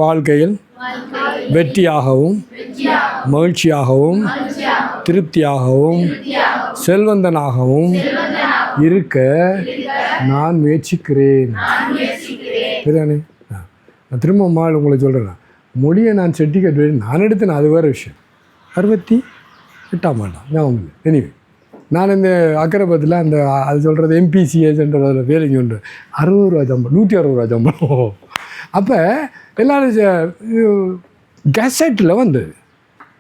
வாழ்க்கையில் வெற்றியாகவும் மகிழ்ச்சியாகவும் திருப்தியாகவும் செல்வந்தனாகவும் இருக்க நான் முயற்சிக்கிறேன். சரிதானே? நான் திரும்ப மாள் உங்களை சொல்கிறேன், மொழியை நான் சர்டிஃபிகேட் நான் எடுத்தேன், அது வேறு விஷயம். 68ஆம் ஆண்டாம் ஞாபகம் இல்லை. எனிவே நான் இந்த அக்கரைபத்தில் அந்த அது சொல்கிறது எம்பிசிஎஸ்ன்ற வேலைக்கு ஒன்று 60 ரூபா சம்பளம், 160 ரூபா சம்பளம். அப்போ எல்லோரும் கெசட்டில் வந்தது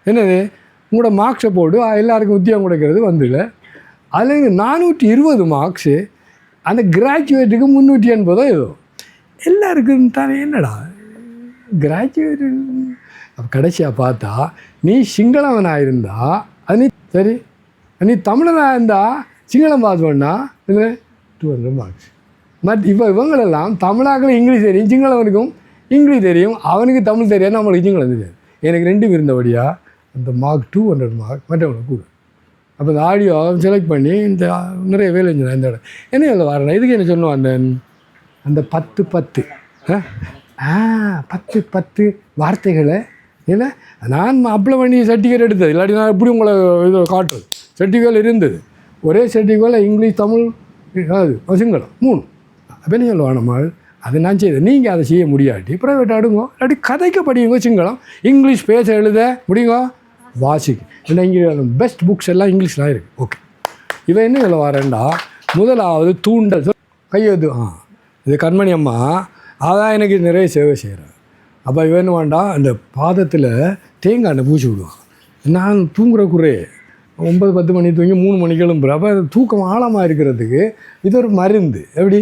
என்னது, உங்களோட மார்க்ஸை போட்டு எல்லாருக்கும் உத்தியோகம் கொடுக்கறது வந்துல. அதில் 420 மார்க்ஸு, அந்த கிராஜுவேட்டுக்கு 380 ஏதோ எல்லாருக்கும் தானே. என்னடா கிராஜுவேட்டு? அப்போ கடைசியாக பார்த்தா நீ சிங்களவனாக இருந்தா அது நீ சரி, நீ தமிழனாக இருந்தால் சிங்களம் பாஸ் பண்ணால் இதில் 200 மார்க்ஸ். இவங்களெல்லாம் தமிழாக்களும் இங்கிலீஷ் தெரியும், சிங்களவனுக்கும் இங்கிலீஷ் தெரியும், அவனுக்கு தமிழ் தெரியாது, நம்மளுக்கு சிங்களம் தெரியாது. எனக்கு 2 இருந்தபடியாக அந்த மார்க் 200 மார்க் மற்றவங்களுக்கு கூட. அப்போ இந்த ஆடியோ செலக்ட் பண்ணி இந்த நிறைய வேலை செஞ்சேன். இந்த இடம் என்ன இதில் வரேன், இதுக்கு என்ன சொன்னோம், அந்த 10 10 வார்த்தைகளை இல்லை நான் அப்ளை பண்ணி சர்டிஃபிகேட் எடுத்தது. இல்லாட்டி நான் எப்படி உங்களை இதை காட்டுறது, சர்டிஃபிகேட் இருந்தது. ஒரே சர்டிஃபிகேட்டில் இங்கிலீஷ் தமிழ் அது சிங்களம் 3. அப்போ என்ன சொல்லுவான் நம்மள், அதை நான் செய்தேன். நீங்கள் அதை செய்ய முடியாட்டி ப்ரைவேட் அடுங்கோ, இல்லாட்டி கதைக்க படியுங்க சிங்களம். இங்கிலீஷ் பேச எழுத முடியுங்க, வாசிக்கு. இல்லை இங்கே பெஸ்ட் புக்ஸ் எல்லாம் இங்கிலீஷில் இருக்குது. ஓகே, இவன் என்ன சொல்ல வரேன்டா, முதலாவது தூண்டல் கையெழுத்து. இது கண்மணி அம்மா அதான் எனக்கு நிறைய சேவை செய்கிறேன். அப்போ இவன் என்ன வேண்டாம், அந்த பாதத்தில் தேங்காய் எண்ணெய் பூச்சி விடுவான். நான் தூங்குற குறையே 9-10 மணி தூங்கி 3 மணிக்கு எழும்புறேன். அப்போ தூக்கம் ஆழமாக இருக்கிறதுக்கு இது ஒரு மருந்து. எப்படி,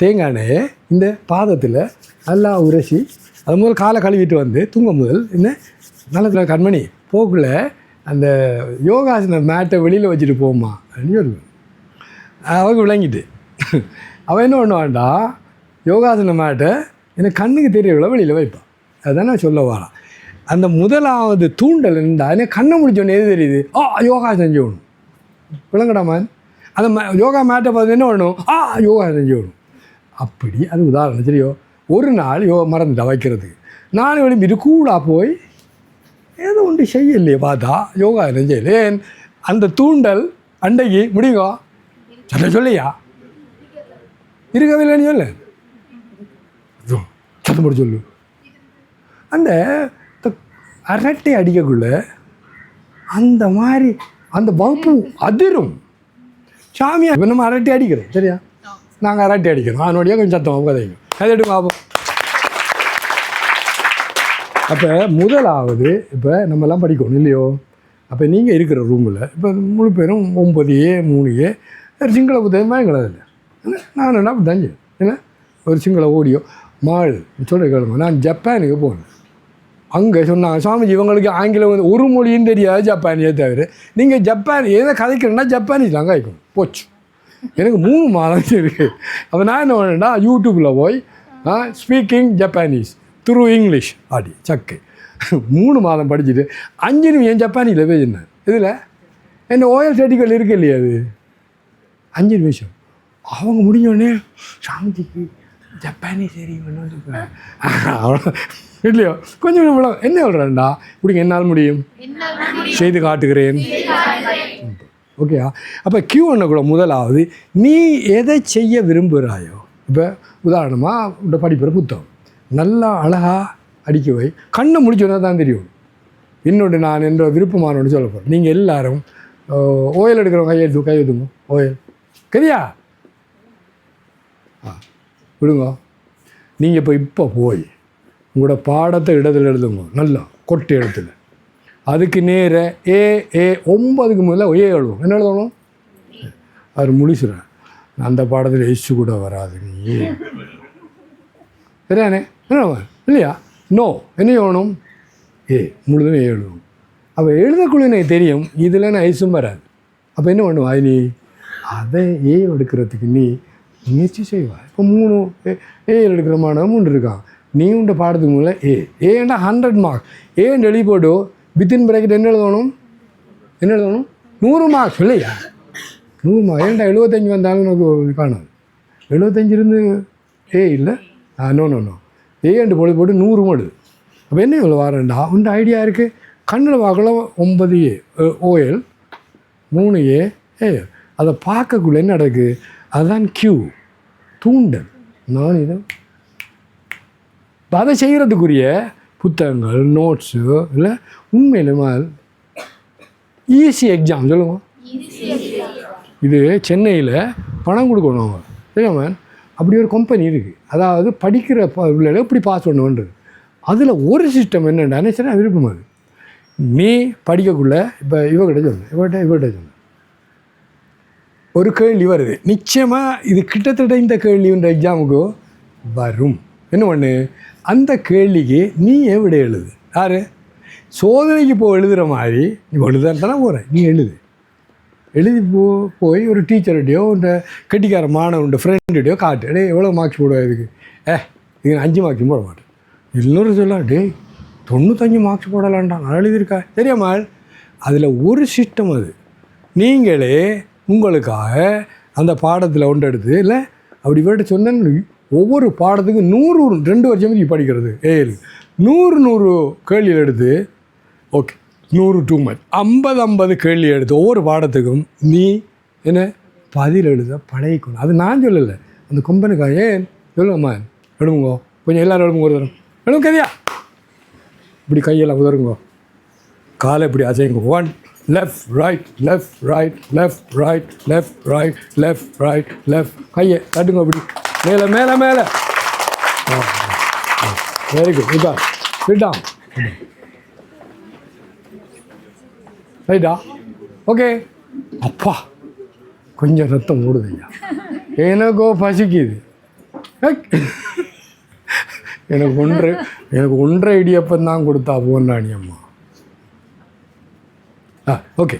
தேங்காய் எண்ணெயை இந்த பாதத்தில் நல்லா உரசி அது முதல் காலை கழுவிட்டு வந்து தூங்கும் முதல் இந்த நல்லத்தில் கண்மணி போக்குள்ள அந்த யோகாசன மேட்டை வெளியில் வச்சுட்டு போமா அப்படின்னு சொல்லுவேன். அவங்க விளங்கிட்டு அவன் என்ன பண்ணுவான்டா, யோகாசன மேட்டை எனக்கு கண்ணுக்கு தெரியவில்லை வெளியில் வைப்பான். அதுதான் நான் சொல்ல வரான். அந்த முதலாவது தூண்டல் இருந்தால் எனக்கு கண்ணை முடிச்சோன்னு எது தெரியுது, யோகா செஞ்சு விடணும். விளங்கடாமான் அந்த யோகா மேட்டை பார்த்து என்ன பண்ணணும், யோகா செஞ்சு விடணும். அப்படி அது உதாரணம். சரியோ, ஒரு நாள் மறந்துட்டா வைக்கிறதுக்கு, நான் விரும்பிட்டு கூடாக போய் ஏதோ ஒன்று செய்யலையே பார்த்தா யோகா செஞ்சல. அந்த தூண்டல் அன்றைக்கு முடியுங்க சொல்லையா இருக்கவில்லைன்னு சொல்லு, சத்தம் போட்டு சொல்லு. அந்த அரட்டை அடிக்கக்குள்ள அந்த மாதிரி அந்த வகுப்பு அதிரும். சாமியா இப்போ நம்ம அரட்டை அடிக்கிறோம், சரியா, நாங்கள் அரட்டை அடிக்கிறோம், அதனுடைய கொஞ்சம் சத்தம் கதைங்க கதைட்டு பார்ப்போம். அப்போ முதலாவது இப்போ நம்மெல்லாம் படிக்கணும் இல்லையோ. அப்போ நீங்கள் இருக்கிற ரூமில் இப்போ முழு பேரும் 9A 3A சிங்கள புத்தகமாக எங்களது இல்லை. நான் என்ன தஞ்சு இல்லை ஒரு சிங்கள ஓடியோ மாள் சொல்கிற கேளுங்க. நான் ஜப்பானுக்கு போனேன். அங்கே சொன்னாங்க, சுவாமிஜி இவங்களுக்கு ஆங்கிலம் வந்து ஒரு மொழியும் தெரியாது, ஜப்பானியே தவிர நீங்கள் ஜப்பான் எதை கதைக்கிறேன்னா ஜப்பானீஸ் தான் கதைக்கணும். போச்சு, எனக்கு 3 மாதம் இருக்குது. அப்போ நான் என்ன பண்ணேன்னா யூடியூப்பில் போய் ஸ்பீக்கிங் ஜப்பானீஸ் த்ரூ இங்கிலீஷ் ஆடி சக்கு 3 மாதம் படிச்சுட்டு 5 நிமிஷம் ஜப்பானியில் பேசினேன். இதில் என்ன ஓஎல் சர்டிஃபிகேட் இருக்கு இல்லையா, அது 5 நிமிஷம். அவங்க முடிஞ்சோடனே சாமிஜிக்கு ஜப்பானீஸ் தெரியும் அவ்வளோ இல்லையோ. கொஞ்சம் இவ்வளோ என்ன சொல்கிறேன்டா, இப்படி என்னால் முடியும் செய்து காட்டுகிறேன். ஓகேயா? அப்போ Q1 கூட முதலாவது நீ எதை செய்ய விரும்புகிறாயோ. இப்போ உதாரணமாக இந்த படிக்கிற புத்தகம் நல்லா அழகாக அடிக்க வை, கண்ணை முடிச்சோன்னா தான் தெரியும். இன்னொன்று நான் என்ற விருப்பமானோன்னு சொல்ல போகிறேன். நீங்கள் எல்லோரும் ஓயில் எடுக்கிறவங்க கையெழுத்துங்க ஓயில் சரியா விடுங்க. நீங்கள் இப்போ போய் உங்களோட பாடத்தை இடத்துல எழுதுங்க, நல்லா கொட்டை இடத்துல. அதுக்கு நேர ஏ 9க்கு முதல்ல எழுதுவோம். என்ன எழுதணும், அவர் முடிச்சுறேன். அந்த பாடத்தில் எச்சு கூட வராது நீ சரியானே இல்லையா. நோ என்ன வேணும், முழுதுமே எழுதணும். அப்போ எழுதக்குள்ள எனக்கு தெரியும் இதில் நான் எச்சும் வராது. அப்போ என்ன பண்ணுவா, நீ அதை எடுக்கிறதுக்கு நீ முயற்சி செய்வா. இப்போ 3 எடுக்கிற மாணவன் 3 இருக்கான். நீ உண்ட பாடத்துக்கு முதல்ல ஏண்டா 100 மார்க் ஏன்னு எழுதி போட்டு வித்தின் பிராக்கெட் என்ன எழுதணும் 100 மார்க்ஸ் இல்லையா. 100 மார்க் ஏன்டா 75 வந்தாலும் எனக்கு காணாது. 75 இருந்து இல்லை நோ ஏண்டு போட்டு 100 மாடு அப்போ என்ன இவ்வளோ வரேன்டா உண்ட ஐடியா இருக்குது கண்ணில் பார்க்கலாம் 9A OL 3A AL அதை பார்க்கக்குள்ள என்ன நடக்குது அதுதான் கியூ தூண்டல் நான் இதை அதை செய்கிறதுக்குரிய புத்தகங்கள் நோட்ஸு இல்லை உண்மையிலுமா ஈஸி எக்ஸாம் சொல்லுங்க இது சென்னையில் பணம் கொடுக்கணும் அவங்க சரியாம அப்படி ஒரு கம்பெனி இருக்குது அதாவது படிக்கிற பிள்ளைகளை எப்படி பாஸ் பண்ணுவோன்றது அதில் ஒரு சிஸ்டம் என்னென்னா சரி விருப்பம் அது நீ படிக்கக்குள்ள இப்போ இவகிட்ட சொன்னேன் ஒரு கேள்வி வருது நிச்சயமாக இது கிட்டத்தட்ட இந்த கேள்வின்ற எக்ஸாமுக்கு வரும் என்ன பண்ணு அந்த கேள்விக்கு நீ விட எழுது யார் சோதனைக்கு எழுதுகிற மாதிரி நீ எழுதானே போகிறேன் நீ எழுதி போய் ஒரு டீச்சர்கிட்டையோ இந்த கெட்டிக்கார மாணவன்ட ஃப்ரெண்டுகிட்டையோ காட்டு டே எவ்வளோ மார்க்ஸ் போடுவேன் இதுக்கு இது 5 மார்க்ஸ் போட மாட்டேன் இன்னொரு சொல்ல டே 95 மார்க்ஸ் போடலான்டா நான் எழுதியிருக்கா தெரியாமா அதில் ஒரு சிஸ்டம் அது நீங்களே உங்களுக்காக அந்த பாடத்தில் ஒன்று எடுத்து இல்லை அப்படி போய்ட்டு சொன்னேன்னு ஒவ்வொரு பாடத்துக்கும் 100 2 வருஷம் நீ படிக்கிறது 100 கேள்வியில் எடுத்து ஓகே 100 2 மந்த் 50 கேள்வி எடுத்து ஒவ்வொரு பாடத்துக்கும் நீ என்ன பதில் எழுத பழகிக்கணும் அது நான் சொல்லலை அந்த கம்பெனிக்காக ஏன் சொல்லுங்கம்மா எழுதுங்கோ கொஞ்சம் எல்லோரும் எழுதுங்க ஒரு தரம் எழுதுங்க கதையா இப்படி கையெல்லாம் உதருங்கோ காலை இப்படி அசைங்க 1 left right left right left right left right left right left கையை தட்டுங்க அப்படி மேலே மேலே மேலே வெரி குட் இப்போ விட்டான் ரைட்டா ஓகே அப்பா கொஞ்சம் ரத்தம் ஓடுதுய்யா எனக்கோ பசிக்குது எனக்கு ஒன்றரை இடியப்பம் தான் கொடுத்தா போனாணி அம்மா ஓகே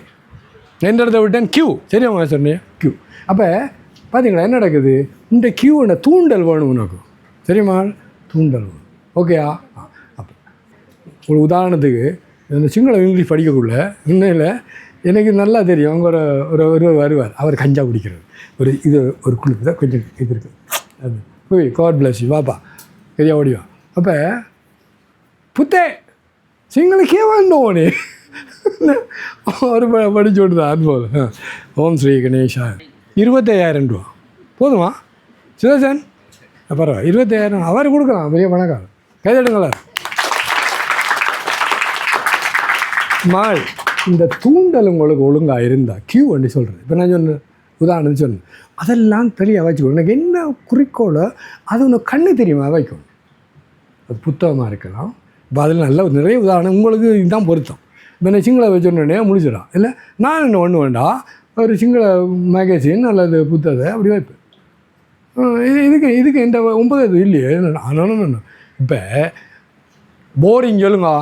எந்த இடத்த விட்டேன் கியூ சரியா சொன்னேன் கியூ அப்போ பார்த்தீங்களா என்ன நடக்குது இந்த கியூவோட தூண்டல் வேணும் உனக்கு சரிம்மா தூண்டல் வேணும் ஓகேயா அப்போ ஒரு உதாரணத்துக்கு இந்த சிங்கள இங்கிலீஷ் படிக்கக்குள்ள இன்னும் எனக்கு நல்லா தெரியும் அவங்க ஒரு வருவார் அவர் கஞ்சா குடிக்கிறது ஒரு குளிப்பு தான் கொஞ்சம் இது இருக்குது அது போய் காட் பிளஸ் யூ வாப்பா சரியா ஓடிவா அப்போ புத்தே சிங்களக்கே வந்தோனே ஒரு படிச்சு விட்டுதான் அனுபவம் ஓம் ஸ்ரீ கணேஷா 25,000 ரூபா போதுமா சுதர்சன் பரவாயில்ல 25,000 அவர் கொடுக்கலாம் பெரிய பணக்காரர் கைதடுங்களா மாள் இந்த தூண்டல் உங்களுக்கு ஒழுங்காக இருந்தால் கியூ வண்டி சொல்கிறது இப்போ நான் சொன்னேன் உதாரணம் சொன்னேன் அதெல்லாம் தெளிவாக வச்சுக்கணும் எனக்கு என்ன குறிக்கோளோ அது உனக்கு கண்ணு தெரியுமா வைக்கணும் அது புத்தகமாக இருக்கலாம் இப்போ அதில் நல்ல நிறைய உதாரணம் உங்களுக்கு இதுதான் பொருத்தம் இப்போ நான் சிங்கள வச்சோன்னே முடிச்சிடலாம் இல்லை நான் என்ன ஒன்று வேண்டாம் ஒரு சிங்கள மேகசின் அல்லது புத்தகத்தை அப்படி வைப்பேன் இதுக்கு எந்த 9 இல்லையே ஆனால் இப்போ போரிங் சொல்லுங்க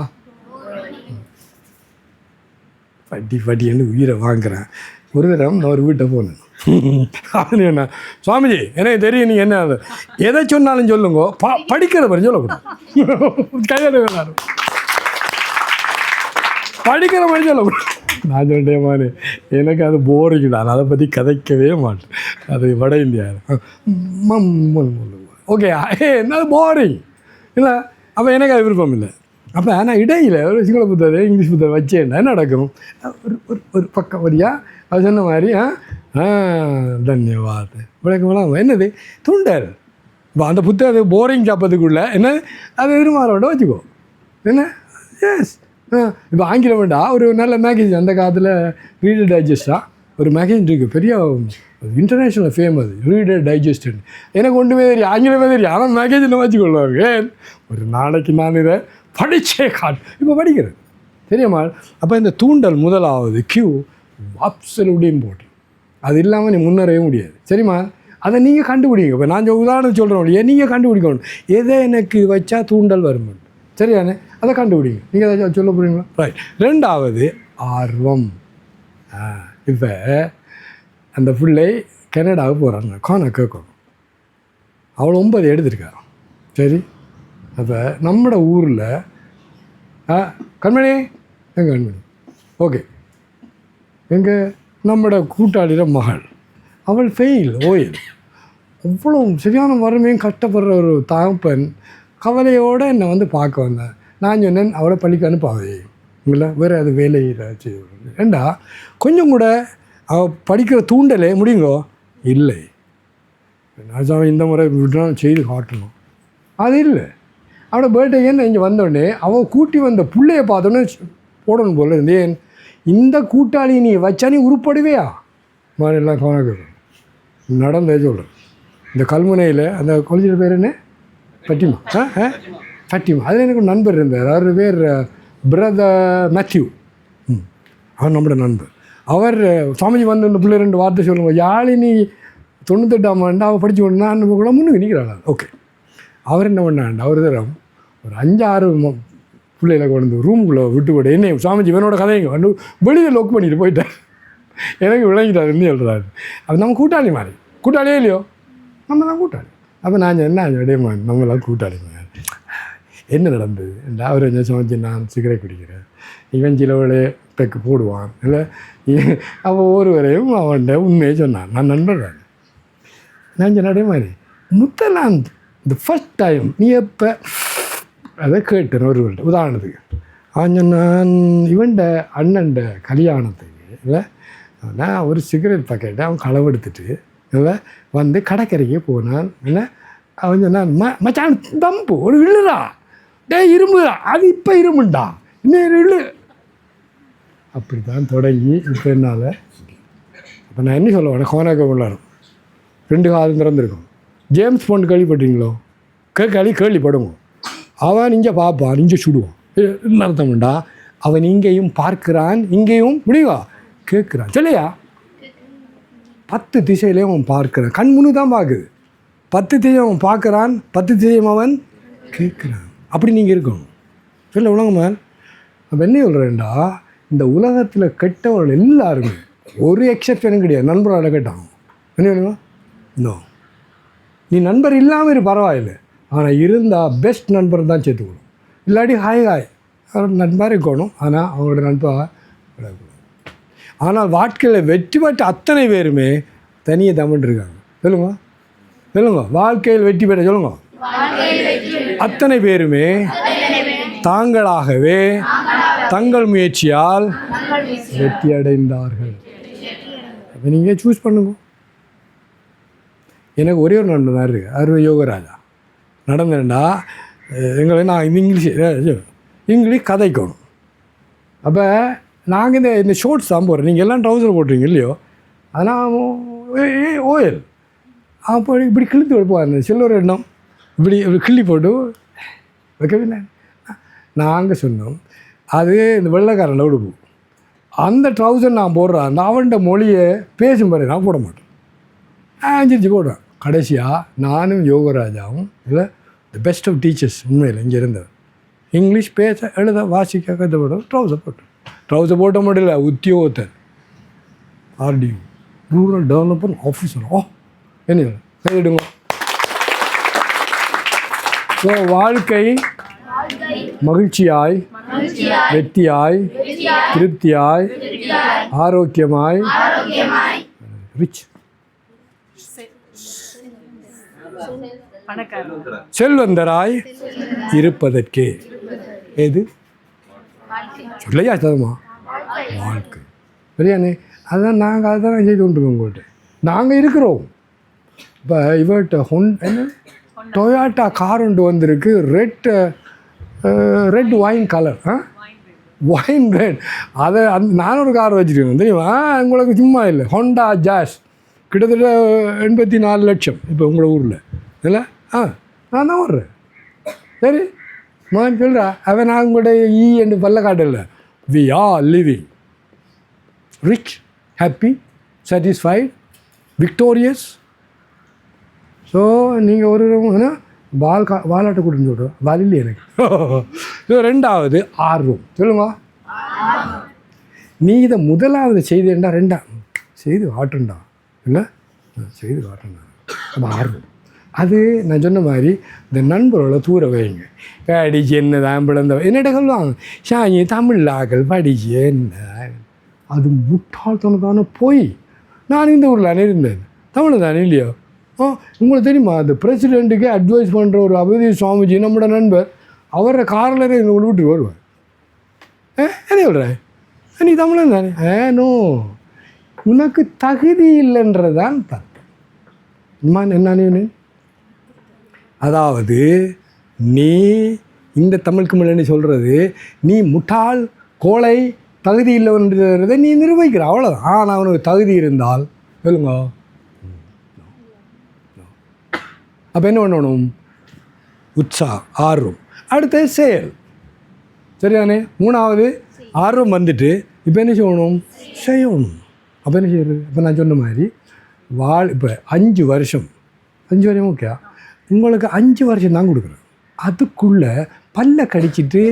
பட்டின்னு உயிரை வாங்குறேன் ஒரு தரம் நான் ஒரு வீட்டை போனேன் அது என்ன சுவாமிஜி எனக்கு தெரியும் நீங்கள் என்ன எதை சொன்னாலும் சொல்லுங்க படிக்கிற மாதிரி சொல்லக்கூடாது கையாளு படிக்கிற மாதிரி சொல்லக்கூடாது நான் சொல்லிட்டேன் மாதிரி எனக்கு அது போரிங் தான் அதை பற்றி கதைக்கவே மாட்டேன் அது வட இந்தியா ஓகே என்ன போரிங் இல்லை அப்போ எனக்கு அது விருப்பம் இல்லை அப்போ நான் இடையில் ஒரு சிங்கள புத்தகத்தை இங்கிலீஷ் புத்தகம் வச்சேன்னா என்ன நடக்கும் ஒரு பக்கம் வழியாக அது சொன்ன மாதிரி தன்யவாத் விளக்கமெல்லாம் என்னது துண்டர் இப்போ அந்த புத்தகத்தை போரிங் சாப்பதுக்குள்ளே என்ன அது எதிர்மாறோட வச்சுக்கோ என்ன எஸ் இப்போ ஆங்கிலம் வேண்டாம் ஒரு நல்ல மேகசின் அந்த காலத்தில் ரீடர் டைஜஸ்டாக ஒரு மேகசின் இருக்குது பெரிய இன்டர்நேஷ்னல் ஃபேமஸ் ரீடர் டைஜஸ்ட் எனக்கு ஒன்றுமே தெரியும் ஆங்கிலமே தெரியும் ஆனால் மேகசினை வச்சுக்கொள்வாங்க ஏன் ஒரு நாளைக்கு நான் இதை படித்தே இப்போ படிக்கிறேன் தெரியுமா அப்போ இந்த தூண்டல் முதலாவது கியூ அப்சல்யூட்லி இம்பார்ட்டன்ட் அது இல்லாமல் நீ முன்னேறவே முடியாது சரிம்மா அதை நீங்கள் கண்டுபிடிங்க இப்போ நான் உதாரணம் சொல்கிறேன் நீங்கள் கண்டுபிடிக்கணும் எதை எனக்கு வச்சா தூண்டல் வரும் சரியானே அதை கண்டுபிடிங்க நீங்கள் ஏதாச்சும் சொல்ல போகிறீங்களா ரைட் ரெண்டாவது ஆர்வம் இப்போ அந்த பிள்ளை கனடாவுக்கு போகிறாங்க காண கேட்கணும் அவள் 9 எடுத்திருக்காரு சரி அப்போ நம்மட ஊரில் கண்மணி எங்கே கண்மணி ஓகே எங்கள் நம்மட கூட்டாளியோட மகள் அவள் ஃபெயில் ஓயில் அவ்வளோ சரியான வறுமையும் கஷ்டப்படுற ஒரு தகப்பன் கவலையோடு என்னை வந்து பார்க்க வந்தேன் நான் சொன்னேன் அவளை பள்ளிக்கு அனுப்பாவே இல்லை வேறு அது வேலையில் செய்ய ஏண்டா கொஞ்சம் கூட அவள் படிக்கிற தூண்டலே முடியுங்கோ இல்லை நான் இந்த முறை விடணும் செய்து காட்டணும் அது இல்லை அவனோட பர்த்டேன்னு இங்கே வந்தோடனே அவள் கூட்டி வந்த பிள்ளையை பார்த்தோன்னே போடணும் போல இருந்தேன் இந்த கூட்டாளி நீ வச்சா நீ உருப்படுவியா மாதிரி எல்லாம் கவனம் நடந்தே சொல்கிறேன் இந்த கல்முனையில் அந்த காலேஜில் பேர் என்ன ஃபட்டிமா ஃபட்டிமா அதில் எனக்கு ஒரு நண்பர் இருந்தார் அவர் பேர் பிரதர் மேத்யூ அவர் நம்மளோட நண்பர் அவர் சுவாமிஜி வந்து இந்த பிள்ளை 2 வார்த்தை சொல்லுங்கள் யாழினி 98ஆம் ஆண்டு அவள் படித்து கொண்டு நான் கூட முன்னுக்கு நிற்கிறாள் ஓகே அவர் என்ன பண்ணாண்டு அவர் தரம் ஒரு 5-6 பிள்ளைகளை கொண்டு ரூமுக்குள்ளே விட்டு போட்டு என்ன சுவாமிஜி இவனோட கதைங்க வந்து வெளியில் லொக் பண்ணிட்டு போயிட்டேன் எனக்கு விளங்கிட்டாருன்னு சொல்கிறாரு அது நம்ம கூட்டாளி மாதிரி கூட்டாளியே இல்லையோ நம்ம தான் கூட்டாளி அப்போ நான் என்ன இடையமா நம்மளாம் கூட்டாளி மாதிரி என்ன நடந்தது அவர் என்ன சமைச்சு நான் சிகரெட் குடிக்கிறேன் இவன் சிலவளே பெக்கு போடுவான் இல்லை அவன் ஒருவரையும் அவன்கிட்ட உண்மையை சொன்னான் நான் நண்பர் நான் சொன்ன அதே மாதிரி முத்தலாந்த் இந்த ஃபஸ்ட் டைம் நீ எப்போ அதை கேட்டேன் ஒருவர்கிட்ட உதாரணத்துக்கு அவன் சொன்னான் இவன்ட அண்ணன்ட கல்யாணத்துக்கு இல்லை நான் ஒரு சிகரெட் பாக்கெட்டை அவன் களவெடுத்துட்டு இல்லை வந்து கடற்கரைக்கே போனான் இல்லை அவன் சொன்னான் மச்சான் தம்பு ஒரு இழுடா டே இரும்புடா அது இப்போ இருமுண்டா இன்னும் இழு அப்படி தான் தொடங்கி இப்போ என்னால் அப்போ நான் என்ன சொல்லுவேன் கோனாக்க உள்ளாரும் 2 காலம் திறந்துருக்கும் ஜேம்ஸ் பாண்ட் கேள்விப்பட்டீங்களோ கேள்விப்படுங்க அவன் இங்கே பார்ப்பான் இங்கே சுடுவான் என்ன அர்த்தம்டா அவன் இங்கேயும் பார்க்கிறான் இங்கேயும் முடிவா கேட்குறான் சொல்லையா 10 திசையிலையும் அவன் பார்க்குறான் கண் முன்னு தான் பார்க்குது 10 திசையும் அவன் பார்க்குறான் 10 திசையும் அவன் கேட்குறான் அப்படி நீங்கள் இருக்கணும் சொல்ல உலகமேன் அப்போ என்ன சொல்கிறேன்டா இந்த உலகத்தில் கெட்டவர்கள் எல்லாருமே ஒரு எக்ஸப்ஷனும் கிடையாது நண்பரோட கேட்டான் என்ன வேணுமா இன்னும் நீ நண்பர் இல்லாமல் இரு பரவாயில்லை ஆனால் இருந்தால் பெஸ்ட் நண்பர் தான் சேர்த்துக்கணும் இல்லாட்டி ஹாய் அவரோட நண்பர் இருக்கணும் ஆனால் அவங்களோட நண்பராக விடக்கூடாது ஆனால் வாழ்க்கையில் வெற்றி பெற்ற அத்தனை பேருமே தனியாக தமிழ் இருக்காங்க சொல்லுங்க வாழ்க்கையில் வெற்றி பெற்ற சொல்லுங்க அத்தனை பேருமே தாங்களாகவே தங்கள் முயற்சியால் வெற்றி அடைந்தார்கள் அப்போ நீங்கள் சூஸ் பண்ணுங்க எனக்கு ஒரே ஒரு நண்பர் தான் இருக்குது அவர் யோகராஜா நடந்தேன்டா எங்களை நான் இங்கிலீஷ் கதைக்கணும் அப்போ நாங்கள் இந்த ஷோர்ட்ஸ் தான் போடுறோம் நீங்கள் எல்லாம் ட்ரௌசர் போட்டுறீங்க இல்லையோ அதனால் ஓயல் அப்போ இப்படி கிழித்து வைப்பார் சில்லற எண்ணம் இப்படி கிள்ளி போட்டு வைக்கவில்லை நாங்கள் சொன்னோம் அது இந்த வெள்ளைக்காரன் உடுப்பு அந்த ட்ரௌசர் நான் போடுறேன் அந்த அவன்கிட்ட மொழியை பேசும் பாரு நான் போட மாட்டேன் அஞ்சிருச்சு போடுவேன் கடைசியாக நானும் யோகராஜாவும் இல்லை த பெஸ்ட் ஆஃப் டீச்சர்ஸ் உண்மையில் இங்கே இருந்தவர் இங்கிலீஷ் பேச எழுத வாசிக்க கற்றுப்படும் ட்ரௌசர் போட்ட மட்டும் இல்லை உத்தியோகத்தர் ஆர்டிஓ ரூரல் டெவலப்மெண்ட் ஆஃபீஸர் என்ன கையிடுங்க ஸோ வாழ்க்கை மகிழ்ச்சியாய் வெற்றியாய் திருப்தியாய் ஆரோக்கியமாய் ரிச் செல்வந்தராய் இருப்பதற்கே எது சொல்லையா தருமா வாழ்க்கை சரியானே அதுதான் நாங்கள் அதுதான் செய்து கொண்டிருக்கோம் உங்கள்கிட்ட நாங்கள் இருக்கிறோம் இப்போ இவர்கிட்ட என்ன டொயாட்டா கார் ஒன்று வந்திருக்கு red wine colour wine red அதை நான் ஒரு கார் வச்சுருக்கேன் தெரியுமா உங்களுக்கு சும்மா இல்லை ஹோண்டா ஜாஸ் கிட்டத்தட்ட 84 லட்சம் இப்போ உங்களோட ஊரில் இல்லை நான் தான் வர்றேன் சரி நான் சொல்கிறா அவன் நான் உங்கள்கிட்ட என்று பல்ல காட்டல we are living rich happy satisfied victorious so நீங்கள் ஒரு வாலாட்ட கூட்டின்னு சொல்கிறோம் வால் இல்லை எனக்கு ஸோ 2வது ஆர்வம் சொல்லுங்க நீ இதை முதலாவது செய்தேன்டா 2ஆம் செய்து காட்டுண்டா இல்லை செய்து காட்டுண்டா நம்ம ஆர்வம் அது நான் சொன்ன மாதிரி இந்த நண்பரோட தூர வைங்க படிச்சு என்ன தான் பிளந்த என்னிட்ட சொல்லுவாங்க ஷாயி தமிழாக்கள் படிச்சு என்ன அது முட்டாள்தனத்தான போய் நான் இந்த ஊரில் இருந்தேன் தமிழ் தானே இல்லையோ உங்களுக்கு தெரியுமா அந்த பிரசிடெண்ட்டுக்கே அட்வைஸ் பண்ணுற ஒரு அபதி சுவாமிஜி நம்மளோட நண்பர் அவரை காரில் கொண்டு விட்டு வருவேன். என்ன சொல்கிறேன், நீ தமிழன் தானே? நோ, உனக்கு தகுதி இல்லைன்றதான் தர்க்கம். என்ன, அதாவது நீ இந்த தமிழுக்கு முன்னாடி சொல்கிறது, நீ முட்டாள், கோழை, தகுதி இல்லைன்றதை நீ நிரூபிக்கிற, அவ்வளோதான். ஆனால் அவனுக்கு தகுதி இருந்தால் சொல்லுங்க. அப்போ என்ன பண்ணணும்? ஆர்வம். அடுத்தது செயல். சரிதானே? மூணாவது ஆர்வம் வந்துட்டு இப்போ என்ன செய்யணும்? செய்யணும். அப்போ என்ன செய்யறது? இப்போ நான் சொன்ன மாதிரி இப்போ 5 வருஷம் ஓகே, உங்களுக்கு 5 வருஷம் தான் கொடுக்குறேன். அதுக்குள்ளே பல்ல கடிச்சிட்டு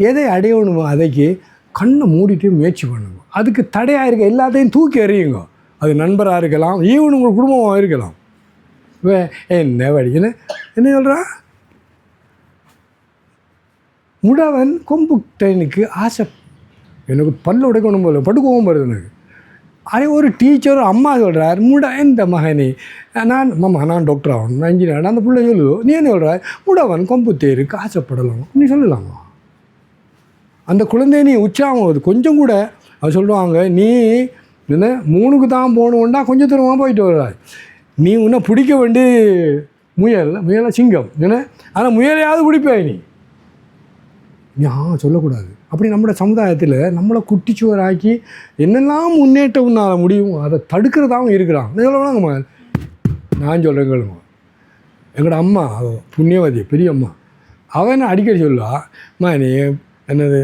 எதை அடையணுமோ அதைக்கு கண்ணை மூடிட்டு முயற்சி பண்ணுங்க. அதுக்கு தடையாக இருக்க எல்லாத்தையும் தூக்கி எறியுங்க. அது நண்பராக இருக்கலாம், ஈவன் உங்கள் குடும்பமாக இருக்கலாம். என்ன வடிக்கணும்? என்ன சொல்கிறான்? முடவன் கொம்பு ட்ரெயினுக்கு ஆசை. எனக்கு பல்ல உடைக்கணும் போல படுக்கவும் வருது எனக்கு. அதே ஒரு டீச்சர் அம்மா சொல்கிறார், இந்த மகனே நான் டாக்டர் ஆகணும், நான் இன்ஜினியர். அந்த பிள்ளை சொல்லுவோம், நீ என்ன சொல்கிற? முடவன் கொம்பு தேருக்கு ஆசைப்படலாம், நீ சொல்லலாமா? அந்த குழந்தைய நீ உற்சாகம் கொஞ்சம் கூட அது சொல்லுவாங்க, நீ என்ன 3க்கு தான் போகணுன்னா கொஞ்சம் தூரமாக போயிட்டு வர்றாய். நீ உன்னை பிடிக்க வேண்டி முயலை சிங்கம் என்ன, ஆனால் முயலையாவது பிடிப்பாய் நீ. சொல்லக்கூடாது. அப்படி நம்மளோட சமுதாயத்தில் நம்மளை குட்டிச்சுவராக்கி என்னெல்லாம் முன்னேற்றம் உன்னால் முடியும் அதை தடுக்கிறதாகவும் இருக்கிறான். சொல்லலாங்க மகன், நான் சொல்கிறேன் கேளுங்க. எங்களோட அம்மா புண்ணியவதி பெரிய அம்மா, அவன் அடிக்கடி சொல்லுவா, நீ என்னது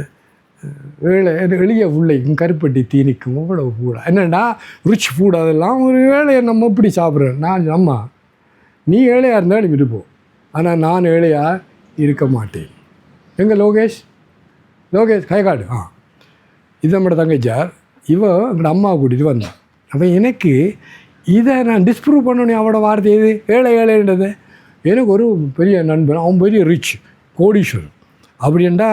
வேலை எளிய பிள்ளைக்கும் கருப்பட்டி தீனிக்கும் அவ்வளவு கூட என்னடா ருச்சி கூட, அதெல்லாம் ஒரு வேலையை நம்ம இப்படி சாப்பிட்றேன். நான் அம்மா, நீ ஏழையாக இருந்தால் நீ விருப்பம், ஆனால் நான் ஏழையாக இருக்க மாட்டேன். எங்கள் லோகேஷ் கைகாடு இது நம்மளோட தங்கச்சார். எங்களோட அம்மாவை கூட்டிகிட்டு வந்தான். அப்போ எனக்கு இதை நான் டிஸ்ப்ரூவ் பண்ணணும். அவனோட வார்த்தை இது ஏழைன்றது. எனக்கு ஒரு பெரிய நண்பன், அவன் பெரிய ரிச் கோடீஸ்வரன். அப்படின்டா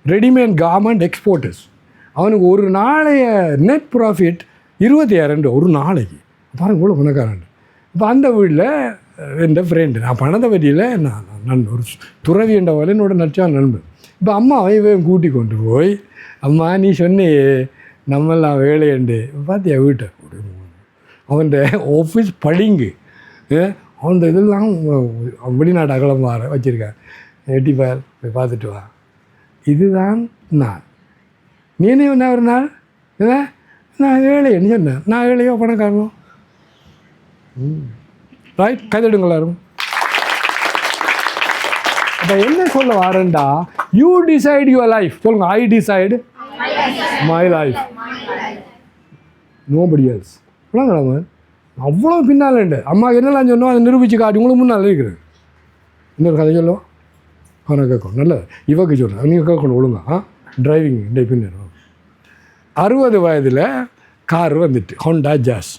ரெடிமேட் கார்மெண்ட் எக்ஸ்போர்ட்டர்ஸ். அவனுக்கு ஒரு நாளைய நெட் ப்ராஃபிட் 25,000 ஒரு நாளைக்கு. பாருங்க இவ்வளோ பணக்காரன். இப்போ அந்த வீட்டில் என் ஃப்ரெண்டு, நான் பணத்தை பற்றியில் நான் ஒரு துறவி என்ற வரை என்னோட நட்சான நண்பன். இப்போ அம்மாவை இவன் கூட்டி கொண்டு போய், அம்மா நீ சொன்னியே நம்மெல்லாம் வேலையண்டு பார்த்தியா வீட்டை, அவன் ஆஃபீஸ் படிங்கு, அவன் இதெல்லாம் வெளிநாட்டு அகலம் வர வச்சுருக்கேன், எட்டிப்பார் போய் பார்த்துட்டு வா. இதுதான் நான். நீ என்ன ஒரு நாள் என்ன நான் வேலைன்னு சொன்னேன், நான் வேலையோ பணக்காரனோ? ரைட், கைதடுங்க எல்லாரும். அப்போ என்ன சொல்ல வரேன்டா, யூ டிசைட் யுவர் லைஃப். சொல்லுங்க, I decide my life, nobody else. அவ்வளோ பின்னால் உண்டு. அம்மா என்னெல்லாம் சொன்னோம் அதை நிரூபித்து காட்டி உங்களுக்கு முன்னால் இருக்கிறேன். இன்னொரு கதை சொல்லுவோம், அவனை கேட்கணும். நல்லது, இவக்கு சொல்கிறேன், நீங்கள் கேட்கணும் ஒழுங்கா. டிரைவிங் டே பின்னர் 60 வயதில் கார் வந்துட்டு ஹோண்டா ஜாஸ்.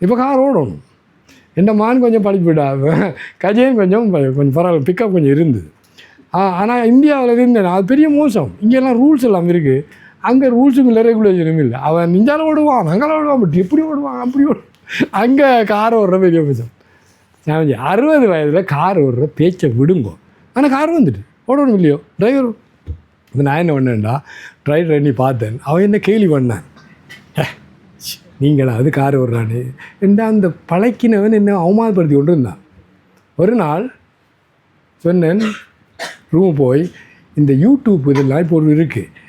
இப்போ கார் ஓடணும். என் மான் கொஞ்சம் படிப்புடா, கஜையும் கொஞ்சம் பரவாயில்ல, பிக்கப் கொஞ்சம் இருந்தது. ஆனால் இந்தியாவில் இருந்தேன், அது பெரிய மோசம். இங்கெல்லாம் ரூல்ஸ் எல்லாம் இருக்குது, அங்கே ரூல்ஸும் இல்லை, ரெகுலேஷனும் இல்லை. அவன் இந்தியாவில் ஓடுவான், அங்கே ஓடுவான், பட் எப்படி ஓடுவான் அப்படி ஓடும். அங்கே கார் ஓடுற பெரிய மோசம். 60 வயதில் கார் ஓடுற பேச்சை விடுங்கோ. ஆனால் கார் வந்துட்டு ஓடணும் இல்லையோ டிரைவர். இப்போ நான் என்ன பண்ணேன்டா, ட்ரைவர் பண்ணி பார்த்தேன். அவன் என்ன கேள்வி பண்ணான், நீங்களா அது கார் ஓடுறான்னு என்ன. அந்த பழக்கினவன் என்ன அவமானப்படுத்தி கொண்டு இருந்தான். ஒரு நாள் சொன்னேன், ரூம் போய் இந்த யூடியூப் இதெல்லாம் இப்போ ஒரு இருக்குது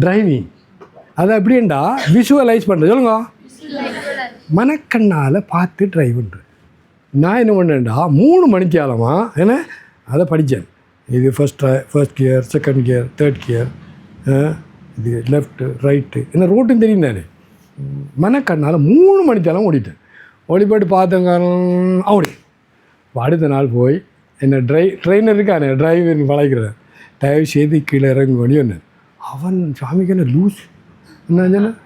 டிரைவிங், அதை அப்படின்டா விஷுவலைஸ் பண்ணுறது. சொல்லுங்க, மனக்கண்ணால் பார்த்து ட்ரைவ் பண்ணுறேன். நான் என்ன பண்ணேன்டா 3 மணிக்காலமாக ஏன்னா அதை படித்தேன். இது first gear, second gear, third gear, இது லெஃப்ட்டு ரைட்டு, என்ன ரோட்டும் தெரியும் தானே. மனக்கண்ணால் 3 மணித்தாலும் ஓடிட்டேன். ஓடி போய்ட்டு பார்த்தேங்க ஓடி. அடுத்த நாள் போய் என்ன ட்ரெயினர் இருக்கானே டிரைவர் பழகிறேன், தயவு செய்து கீழே இறங்குவோன்னு சொன்னேன். அவன் சாமிக்கு என்ன லூஸ் என்ன சொன்னேன்,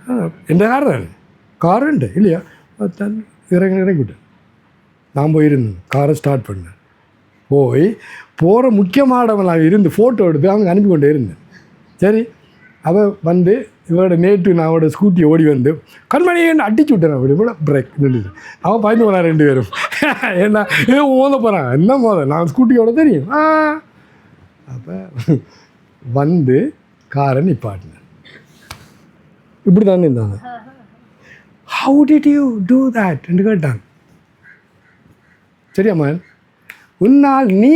எந்த கார் தானே காருண்டு இல்லையா, இறங்கிவிட்டேன். நான் போயிருந்தேன், காரை ஸ்டார்ட் பண்ணேன். போகிற முக்கியமானவன் இருந்து ஃபோட்டோ எடுத்து அவங்க அனுப்பி கொண்டே இருந்தேன். சரி, அவள் வந்து இவரோட நேற்று நான் அவரோட ஸ்கூட்டியை ஓடி வந்து கண்மணியை அடிச்சு விட்டேன். அப்படி கூட பிரேக் நின்றுது. அவன் பயந்து போனான் 2 பேரும். ஏன்னா ஓத போகிறான் என்ன மோத, நான் ஸ்கூட்டியோட தெரியும். அப்போ வந்து காரை நிப்பாட்டினேன். இப்படி தானே இருந்தாங்க. How did you do that என்று கேட்டாங்க. சரியாம்மா, உன்னால் நீ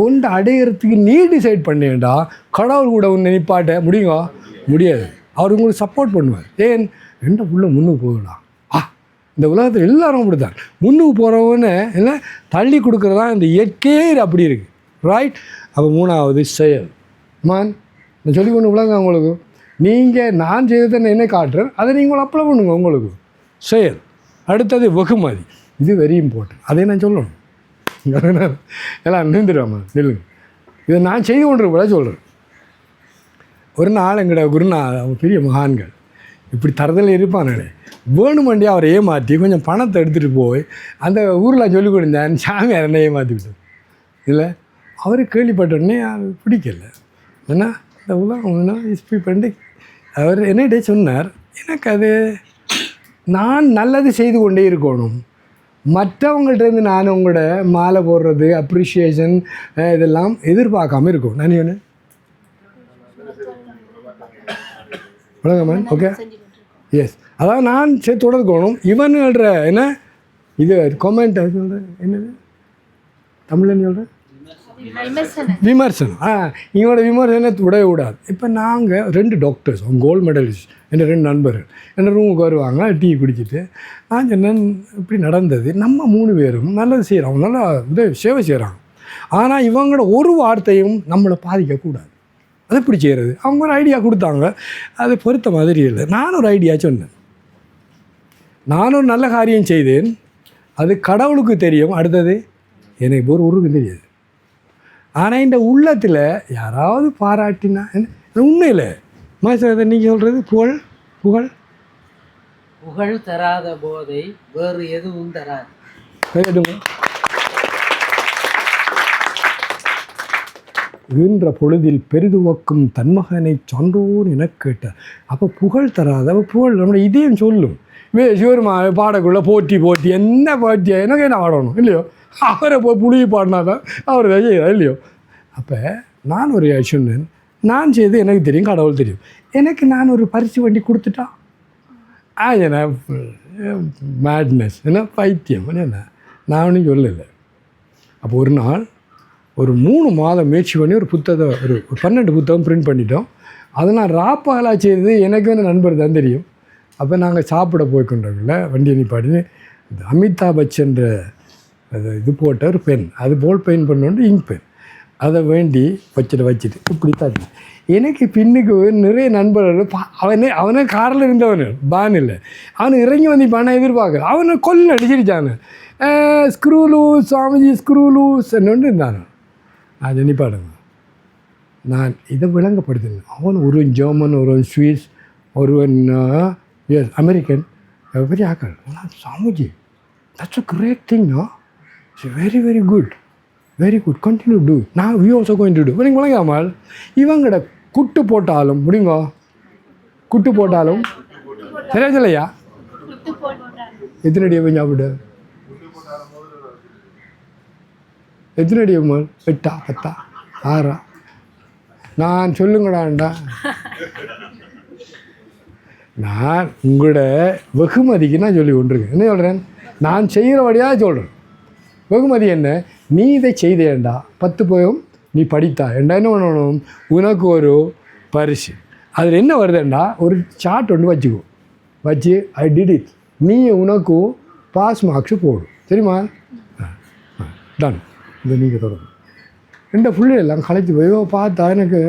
ஒன்று அடையிறதுக்கு நீ டிசைட் பண்ணேன்டா, கடவுள் கூட உன்னை நிப்பாட்ட முடியுங்க? முடியாது. அவர் உங்களுக்கு சப்போர்ட் பண்ணுவார். ஏன் என்ன உள்ள முன்னுக்கு போகலாம். இந்த உலகத்தில் எல்லாரும் அப்படி தான். முன்னுக்கு போகிறவன்னு என்ன தள்ளி கொடுக்குறதா இந்த இயற்கையே அப்படி இருக்குது. ரைட். அப்போ 3வது செயல். மான் நான் சொல்லி கொண்டு விளங்க உங்களுக்கு. நீங்கள் நான் செய்ததை என்ன காட்டுறேன், அதை நீங்கள் அப்ளை பண்ணுங்க உங்களுக்கு. செயல். அடுத்தது வெகுமதி. இது வெரி இம்பார்ட்டன்ட். அதை நான் சொல்லணும். எல்லாம் நின்றுடுவாம்மா நில்லுங்க. இதை நான் செய்து கொண்டிருப்ப சொல்கிறேன். ஒரு நாள் எங்களோட குருநாதர் பெரிய மகான்கள் இப்படி தரதில் இருப்பானே, வேணுமண்டி அவரை ஏமாற்றி கொஞ்சம் பணத்தை எடுத்துகிட்டு போய் அந்த ஊரில் சொல்லிக் கொடுத்தேன். சாமியார் என்ன ஏமாற்றி விட்டது இல்லை. அவர் கேள்விப்பட்டோடனே அது பிடிக்கல. ஏன்னா இந்த உலகம் இப்படி பண்ணி அவர் என்னிட்டே சொன்னார், எனக்கு அது நான் நல்லது செய்து கொண்டே இருக்கணும். மற்றவங்கள்ட்டேருந்து நான் உங்களோட மாலை போடுறது அப்ரிஷியேஷன் இதெல்லாம் எதிர்பார்க்காம இருக்கும். நான் ஒன்று வணக்கம். Okay, yes. அதாவது நான் தொடர்க்கணும். இவன்கிற என்ன இது கமெண்ட் சொல்கிறேன், என்னது தமிழில் சொல்கிறேன் விமர்சனம். இவங்களோட விமர்சனத்தை விடவே கூடாது. இப்போ நாங்கள் 2 டாக்டர்ஸ், கோல்டு மெடலிஸ்ட், என் 2 நண்பர்கள் என்ன ரூமுக்கு வருவாங்க, டீ குடிச்சிட்டு நான் சொன்னேன் இப்படி நடந்தது. நம்ம 3 பேரும் நல்லது செய்கிறோம், நல்லா உதவி சேவை செய்கிறாங்க. ஆனால் இவங்களோட ஒரு வார்த்தையும் நம்மளை பாதிக்கக்கூடாது. அதை எப்படி செய்கிறது? அவங்க ஒரு ஐடியா கொடுத்தாங்க, அது பொறுத்த மாதிரி இல்லை. நான் ஒரு ஐடியா சொன்னேன். நான் ஒரு நல்ல காரியம் செய்தேன், அது கடவுளுக்கு தெரியும், அடுத்தது எனக்கு ஒருவருக்கும் தெரியாது. ஆனால் இந்த உள்ளத்தில் யாராவது பாராட்டினா உண்மையில் மாஸ்டர் நீங்கள் சொல்கிறது புகழ் புகழ் புகழ் தராத போதை வேறு எதுவும் தராது. ஈன்ற பொழுதில் பெரிதுவக்கும் தன்மகனை சான்றோர் என கேட்டார். அப்போ புகழ் தராது. அப்போ புகழ் நம்மளோட இதயம் சொல்லும். சிவருமா பாடக்குள்ளே போட்டி போட்டி என்ன பாட்டியா எனக்கு என்ன ஆடணும் இல்லையோ, அவரை போய் புளியை பாடினா தான் அவர் தான் செய்கிறார் இல்லையோ. அப்போ நான் ஒரு சொன்னேன், நான் செய்து எனக்கு தெரியும், கடவுள் தெரியும். எனக்கு நான் ஒரு பரிசு வண்டி கொடுத்துட்டா என்ன மேட்னஸ், என்ன பைத்தியம், என்ன நான் ஒன்றும் சொல்லலை. அப்போ ஒரு நாள் ஒரு 3 மாதம் முயற்சி பண்ணி ஒரு புத்தகம், ஒரு 12 புத்தகம் பிரிண்ட் பண்ணிட்டோம். அதை நான் ராப்பகலாக செய்தது எனக்கு வந்து நண்பர் தான் தெரியும். அப்போ நாங்கள் சாப்பிட போய்கொண்டவங்கள வண்டியை நிப்பாட்டின்னு இந்த அமிதாப் பச்சன்ற அது இது போட்ட ஒரு பென், அது போல் பெயின் பண்ணோண்டு இங்க் பென், அதை வேண்டி வச்சுட்டு இப்படி தாட்டி எனக்கு பின்னுக்கு நிறைய நண்பர்கள் அவனே காரில் இருந்தவன் பான் இல்லை, அவனு இறங்கி வந்து பணம் எதிர்பார்க்கல, அவனை கொல்ல அடிச்சிருச்சானு screw loose Swamiji screw loose என்னொன்று இருந்தானு. அது நிப்பாடுங்க, நான் இதை விளங்கப்படுத்தினேன். அவன் ஒரு ஜெர்மன், ஒரு ஸ்வீஸ், ஒருவன் அமெரிக்கன், பெரிய ஆக்கள். Swamiji that's a great thing, no it's very very good, very good, continue do, நான் we also going to do. நீங்கள் விளங்காமல் இவங்கட குட்டு போட்டாலும் முடியுங்க, குட்டு போட்டாலும் சரியா சொல்லையா எத்தனை அடி போய் சாப்பிடு, எத்தனை அடி 8 10 6 நான் சொல்லுங்கடாண்டா. நான் உங்களோட வெகுமதிக்கு நான் சொல்லி கொண்டிருக்கேன். என்ன சொல்கிறேன், நான் செய்கிறபடியாக சொல்கிறேன். வெகுமதி என்ன, நீ இதை செய்தேன்டா 10 போயும் நீ படித்தா ஏண்டா என்ன பண்ணணும், உனக்கு ஒரு பரிசு. அதில் என்ன வருதுண்டா ஒரு சார்ட் ஒன்று வச்சுக்கோ, வச்சு ஐ டிட் இட், நீ உனக்கு பாஸ் மார்க்ஸு போடும். சரிம்மா, டன். இந்த நீங்கள் தொடரும். இந்த பிள்ளையெல்லாம் கலைச்சி போய் பார்த்தா எனக்கு